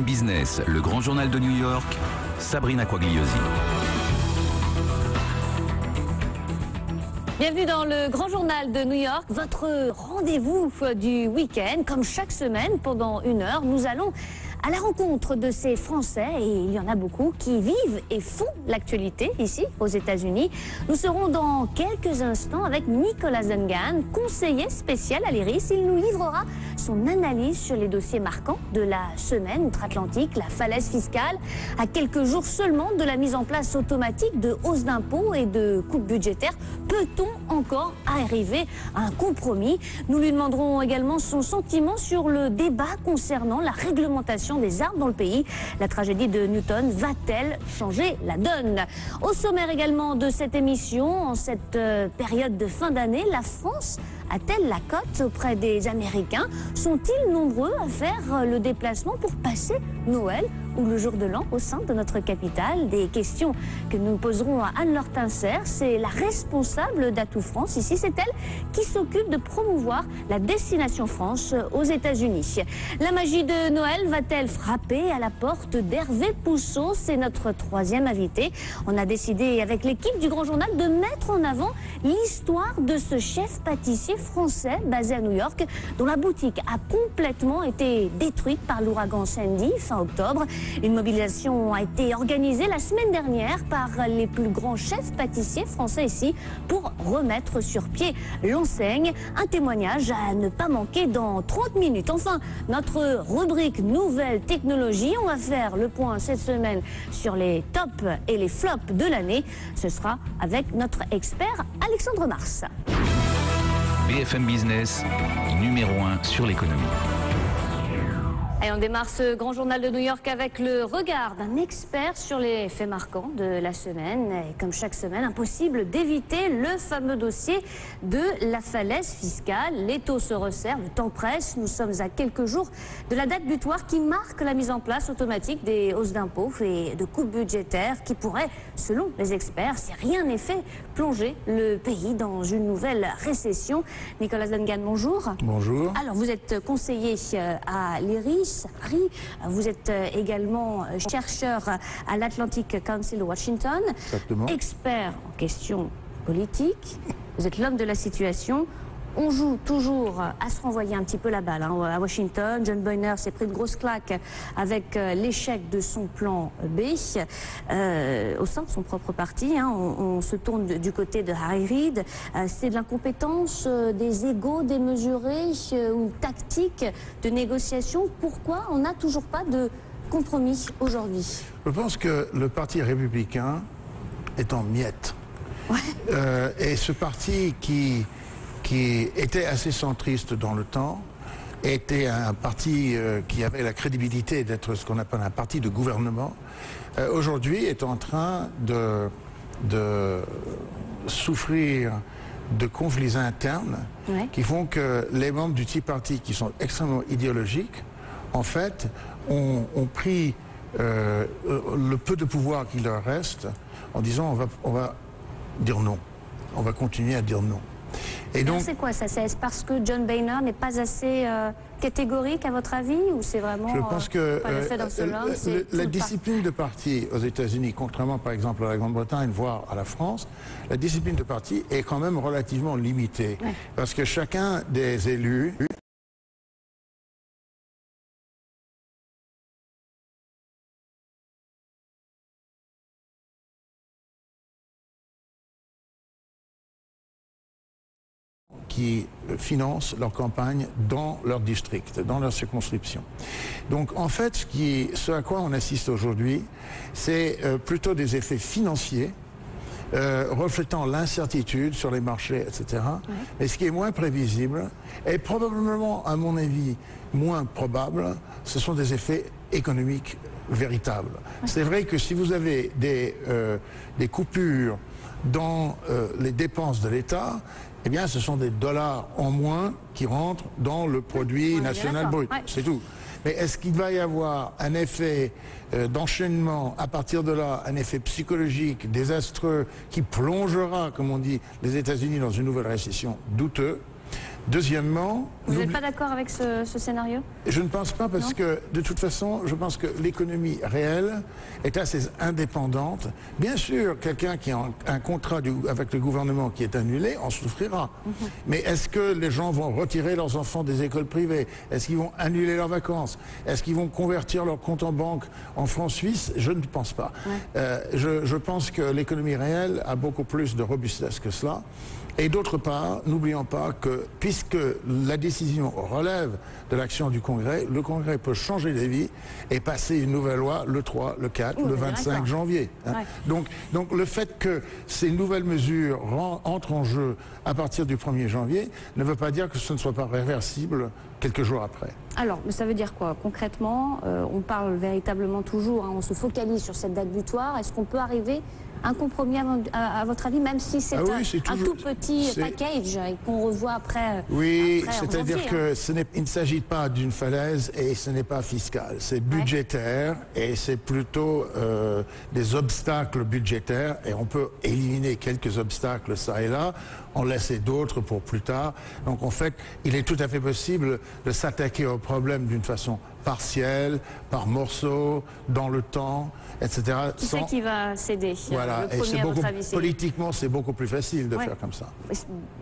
Business, le grand journal de New York, Sabrina Quagliosi. Bienvenue dans le Grand Journal de New York, votre rendez-vous du week-end. Comme chaque semaine, pendant 1 heure, nous allons à la rencontre de ces Français, et il y en a beaucoup, qui vivent et font l'actualité ici aux États-Unis. Nous serons dans quelques instants avec Nicolas Dungan, conseiller spécial à l'IRIS. Il nous livrera son analyse sur les dossiers marquants de la semaine outre-Atlantique, la falaise fiscale, à quelques jours seulement de la mise en place automatique de hausses d'impôts et de coupes budgétaires. Peut-on encore arriver à un compromis? Nous lui demanderons également son sentiment sur le débat concernant la réglementation des armes dans le pays. La tragédie de Newton va-t-elle changer la donne? Au sommaire également de cette émission, en cette période de fin d'année, la France a-t-elle la cote auprès des Américains? Sont-ils nombreux à faire le déplacement pour passer Noël ou le jour de l'an au sein de notre capitale? Des questions que nous poserons à Anne-Laure Tincer. C'est la responsable d'Atout France ici. C'est elle qui s'occupe de promouvoir la destination France aux États-Unis. La magie de Noël va-t-elle frapper à la porte d'Hervé Pousseau? C'est notre troisième invité. On a décidé avec l'équipe du Grand Journal de mettre en avant l'histoire de ce chef pâtissier français basé à New York, dont la boutique a complètement été détruite par l'ouragan Sandy fin octobre. Une mobilisation a été organisée la semaine dernière par les plus grands chefs pâtissiers français ici pour remettre sur pied l'enseigne. Un témoignage à ne pas manquer dans 30 minutes. Enfin, notre rubrique Nouvelles technologies. On va faire le point cette semaine sur les tops et les flops de l'année. Ce sera avec notre expert Alexandre Mars. BFM Business, numéro 1 sur l'économie. Et on démarre ce Grand Journal de New York avec le regard d'un expert sur les faits marquants de la semaine. Et comme chaque semaine, impossible d'éviter le fameux dossier de la falaise fiscale. Les taux se resserrent, le temps presse. Nous sommes à quelques jours de la date butoir qui marque la mise en place automatique des hausses d'impôts et de coupes budgétaires qui pourraient, selon les experts, si rien n'est fait, plonger le pays dans une nouvelle récession. Nicolas Dungan, bonjour. Bonjour. Alors, vous êtes conseiller à l'IRIS à Paris. Vous êtes également chercheur à l'Atlantic Council de Washington. Exactement. Expert en questions politiques. Vous êtes l'homme de la situation. On joue toujours à se renvoyer un petit peu la balle à Washington. John Boehner s'est pris une grosse claque avec l'échec de son plan B au sein de son propre parti. On se tourne du côté de Harry Reid. C'est de l'incompétence, des égos démesurés, une tactique de négociation. Pourquoi on n'a toujours pas de compromis aujourd'hui? Je pense que le Parti républicain est en miettes. Ouais. Et ce parti qui était assez centriste dans le temps, était un parti qui avait la crédibilité d'être ce qu'on appelle un parti de gouvernement, aujourd'hui est en train de souffrir de conflits internes qui font que les membres du Tea Party, qui sont extrêmement idéologiques, en fait, ont pris le peu de pouvoir qu'il leur reste en disant on va dire non, on va continuer à dire non. Et donc, c'est quoi ça? C'est parce que John Boehner n'est pas assez catégorique à votre avis, ou c'est vraiment je pense que pas l'effet d'un seul homme, la discipline de parti aux États-Unis, contrairement par exemple à la Grande-Bretagne, voire à la France, la discipline de parti est quand même relativement limitée. Ouais. Parce que chacun des élus qui financent leur campagne dans leur district, dans leur circonscription. Donc en fait, ce à quoi on assiste aujourd'hui, c'est plutôt des effets financiers reflétant l'incertitude sur les marchés, etc. Mais ce qui est moins prévisible, et probablement, à mon avis, moins probable, ce sont des effets économiques véritables. C'est vrai que si vous avez des coupures dans les dépenses de l'État, eh bien, ce sont des dollars en moins qui rentrent dans le produit national brut. Ouais. C'est tout. Mais est-ce qu'il va y avoir un effet d'enchaînement, à partir de là, un effet psychologique désastreux qui plongera, comme on dit, les États-Unis dans une nouvelle récession? Douteux. Deuxièmement, Vous n'êtes pas d'accord avec ce scénario? je ne pense pas parce que, de toute façon, je pense que l'économie réelle est assez indépendante. Bien sûr, quelqu'un qui a un contrat avec le gouvernement qui est annulé en souffrira. Mais est-ce que les gens vont retirer leurs enfants des écoles privées? Est-ce qu'ils vont annuler leurs vacances? Est-ce qu'ils vont convertir leur compte en banque en francs suisses? Je ne pense pas. Je pense que l'économie réelle a beaucoup plus de robustesse que cela. Et d'autre part, n'oublions pas que puisque la décision relève de l'action du Congrès, le Congrès peut changer d'avis et passer une nouvelle loi le 3, le 4, le 25 janvier. Donc le fait que ces nouvelles mesures entrent en jeu à partir du 1er janvier ne veut pas dire que ce ne soit pas réversible quelques jours après. Alors, ça veut dire quoi concrètement? On parle véritablement toujours, on se focalise sur cette date butoir. Est-ce qu'on peut arriver à un compromis à votre avis, même si c'est un tout petit package et qu'on revoit après? Oui, c'est-à-dire qu'il ne s'agit pas d'une falaise et ce n'est pas fiscal. C'est budgétaire et c'est plutôt des obstacles budgétaires et on peut éliminer quelques obstacles ça et là, en laisser d'autres pour plus tard. Donc en fait, il est tout à fait possible de s'attaquer au problème d'une façon partielle, par morceaux, dans le temps, etc. Qui c'est qui va céder? Voilà, le premier, à votre avis, politiquement, c'est beaucoup plus facile de faire comme ça.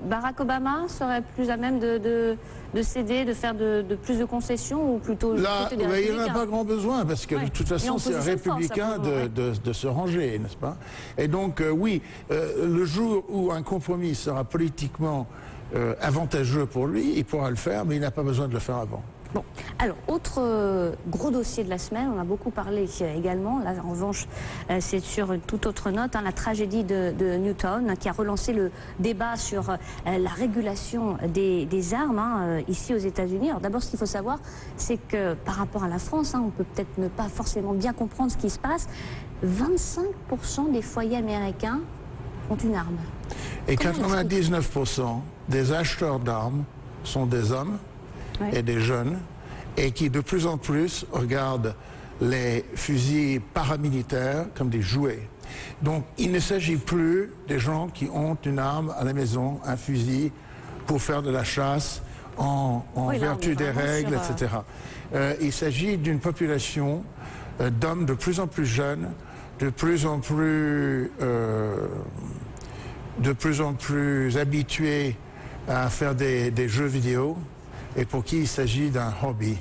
Barack Obama serait plus à même de céder, de faire de plus de concessions ou plutôt là, il n'en a pas grand besoin parce que de toute façon, c'est un républicain de se ranger, n'est-ce pas? Et donc, oui, le jour où un compromis sera politiquement avantageux pour lui, il pourra le faire, mais il n'a pas besoin de le faire avant. Bon, alors, autre gros dossier de la semaine, on a beaucoup parlé également, là en revanche c'est sur une toute autre note, la tragédie de Newtown qui a relancé le débat sur la régulation des armes ici aux États-Unis. Alors d'abord, ce qu'il faut savoir, c'est que par rapport à la France, on peut peut-être ne pas forcément bien comprendre ce qui se passe, 25% des foyers américains ont une arme. Et 99% des acheteurs d'armes sont des hommes et des jeunes, et qui de plus en plus regardent les fusils paramilitaires comme des jouets. Donc il ne s'agit plus des gens qui ont une arme à la maison, un fusil, pour faire de la chasse en vertu des règles, etc. Il s'agit d'une population d'hommes de plus en plus jeunes, de plus en plus habitués à faire des jeux vidéo, et pour qui il s'agit d'un hobby,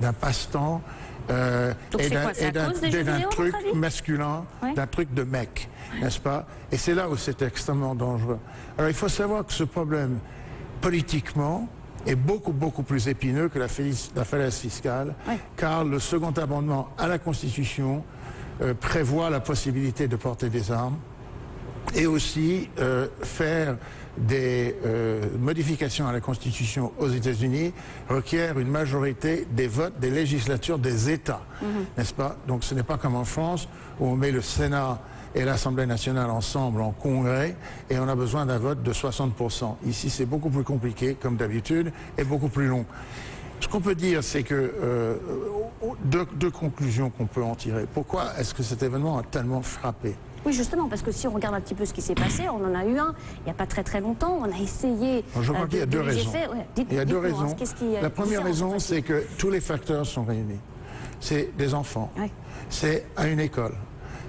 d'un passe-temps et d'un truc masculin, d'un truc de mec, n'est-ce pas? Et c'est là où c'est extrêmement dangereux. Alors il faut savoir que ce problème, politiquement, est beaucoup plus épineux que la falaise fiscale, car le second amendement à la Constitution prévoit la possibilité de porter des armes et aussi faire des modifications à la Constitution aux États-Unis requiert une majorité des votes des législatures des États, n'est-ce pas? Donc ce n'est pas comme en France où on met le Sénat et l'Assemblée nationale ensemble en congrès et on a besoin d'un vote de 60%. Ici c'est beaucoup plus compliqué comme d'habitude et beaucoup plus long. Ce qu'on peut dire, c'est que deux conclusions qu'on peut en tirer. Pourquoi est-ce que cet événement a tellement frappé? Oui, justement, parce que si on regarde un petit peu ce qui s'est passé, on en a eu un il n'y a pas très longtemps, on a essayé... Je crois qu'il y a deux raisons. Il y a deux raisons. La première raison, c'est que tous les facteurs sont réunis. C'est des enfants, c'est à une école,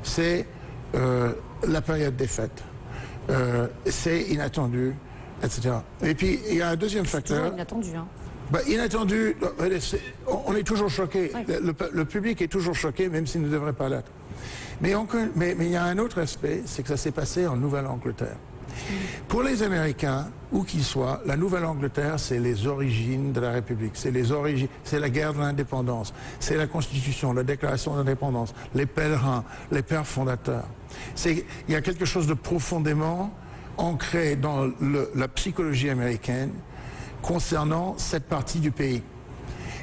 c'est la période des fêtes, c'est inattendu, etc. Et puis, il y a un deuxième facteur... inattendu, inattendu, on est toujours choqué. Le public est toujours choqué, même s'il ne devrait pas l'être. Mais il y a un autre aspect, c'est que ça s'est passé en Nouvelle-Angleterre. Pour les Américains, où qu'ils soient, la Nouvelle-Angleterre, c'est les origines de la République, c'est la guerre de l'indépendance, c'est la Constitution, la Déclaration d'indépendance, les pèlerins, les pères fondateurs. Il y a quelque chose de profondément ancré dans la psychologie américaine concernant cette partie du pays.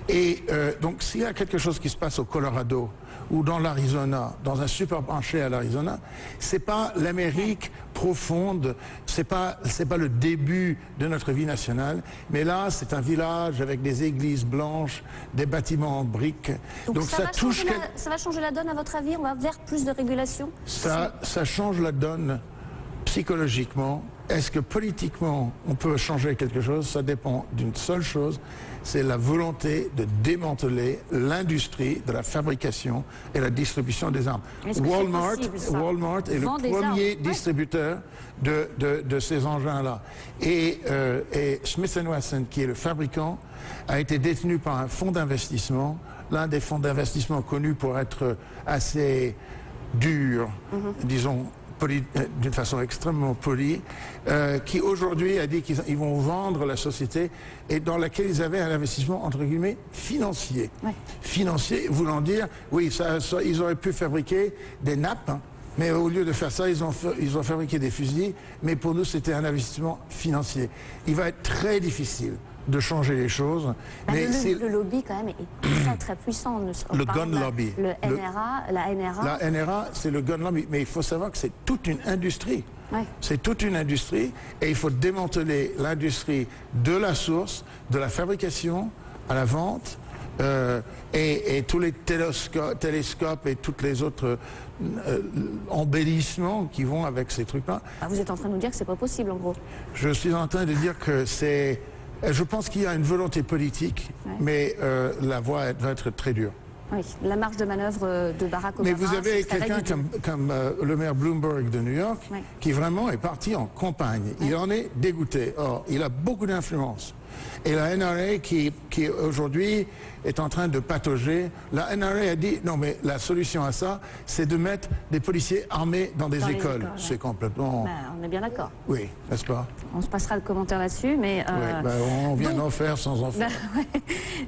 Et donc s'il y a quelque chose qui se passe au Colorado ou dans l'Arizona, dans un supermarché à l'Arizona, c'est pas l'Amérique profonde, c'est pas le début de notre vie nationale, mais là c'est un village avec des églises blanches, des bâtiments en briques. Donc ça va changer la donne à votre avis? On va vers plus de régulation? Ça change la donne psychologiquement, est-ce que politiquement on peut changer quelque chose? Ça dépend d'une seule chose, c'est la volonté de démanteler l'industrie de la fabrication et la distribution des armes. Walmart est le premier distributeur de ces engins-là. Et Smith & Wesson, qui est le fabricant, a été détenu par un fonds d'investissement, l'un des fonds d'investissement connus pour être assez dur, disons, d'une façon extrêmement polie, qui aujourd'hui a dit qu'ils vont vendre la société et dans laquelle ils avaient un investissement entre guillemets financier. Financier voulant dire, oui, ils auraient pu fabriquer des nappes, hein, mais au lieu de faire ça, ils ont fabriqué des fusils, mais pour nous c'était un investissement financier. Il va être très difficile de changer les choses. Mais le lobby quand même est très très puissant. Le gun lobby. La NRA. La NRA, c'est le gun lobby. Mais il faut savoir que c'est toute une industrie. C'est toute une industrie et il faut démanteler l'industrie de la source, de la fabrication à la vente et tous les télescopes et toutes les autres embellissements qui vont avec ces trucs-là. Ah, vous êtes en train de nous dire que c'est pas possible en gros? Je suis en train de dire que c'est... Je pense qu'il y a une volonté politique, mais la voie va être très dure. Oui, la marge de manœuvre de Barack Obama. Mais vous avez quelqu'un comme le maire Bloomberg de New York, qui vraiment est parti en campagne. Il en est dégoûté. Or, il a beaucoup d'influence. Et la NRA qui aujourd'hui est en train de patauger, la NRA a dit non mais la solution à ça, c'est de mettre des policiers armés dans des écoles. C'est complètement... on est bien d'accord. Oui, n'est-ce pas? On se passera le commentaire là-dessus, mais... on vient d'en faire sans en faire.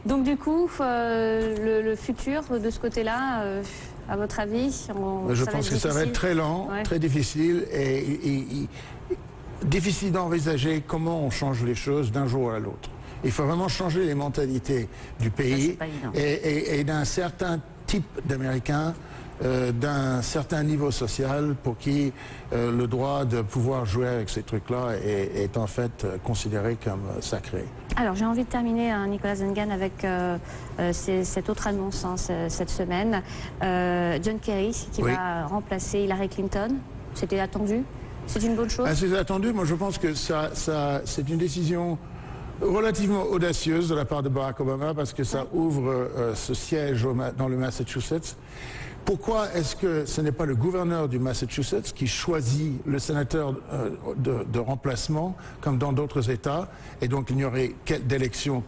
Donc du coup, le futur de ce côté-là, à votre avis, je pense que ça va être très lent, très difficile et difficile d'envisager comment on change les choses d'un jour à l'autre. Il faut vraiment changer les mentalités du pays et d'un certain type d'Américains, d'un certain niveau social pour qui le droit de pouvoir jouer avec ces trucs-là est en fait considéré comme sacré. Alors j'ai envie de terminer, Nicolas Zengan, avec cette autre annonce cette semaine. John Kerry qui va remplacer Hillary Clinton. C'était attendu? C'est une bonne chose? C'est attendu. Moi je pense que c'est une décision relativement audacieuse de la part de Barack Obama parce que ça ouvre ce siège dans le Massachusetts. Pourquoi est-ce que ce n'est pas le gouverneur du Massachusetts qui choisit le sénateur de remplacement comme dans d'autres États et donc il n'y aurait d'élections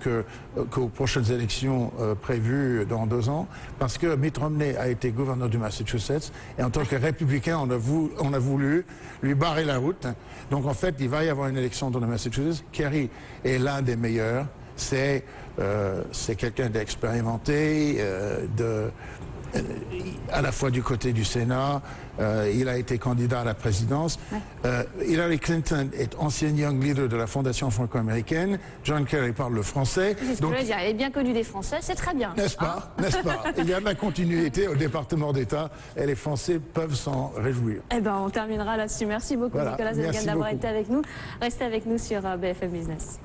qu'aux prochaines élections prévues dans 2 ans parce que Mitt Romney a été gouverneur du Massachusetts et en tant que républicain on a voulu lui barrer la route. Donc en fait il va y avoir une élection dans le Massachusetts. Kerry est l'un des meilleurs. C'est quelqu'un d'expérimenté, à la fois du côté du Sénat, il a été candidat à la présidence. Hillary Clinton est ancienne Young Leader de la Fondation franco-américaine. John Kerry parle le français. Donc, elle est bien connue des Français, c'est très bien. N'est-ce pas? N'est-ce pas? Il y a de la continuité au département d'État et les Français peuvent s'en réjouir. Eh ben, on terminera là-dessus. Merci beaucoup, Nicolas Zengan, d'avoir été avec nous. Restez avec nous sur BFM Business.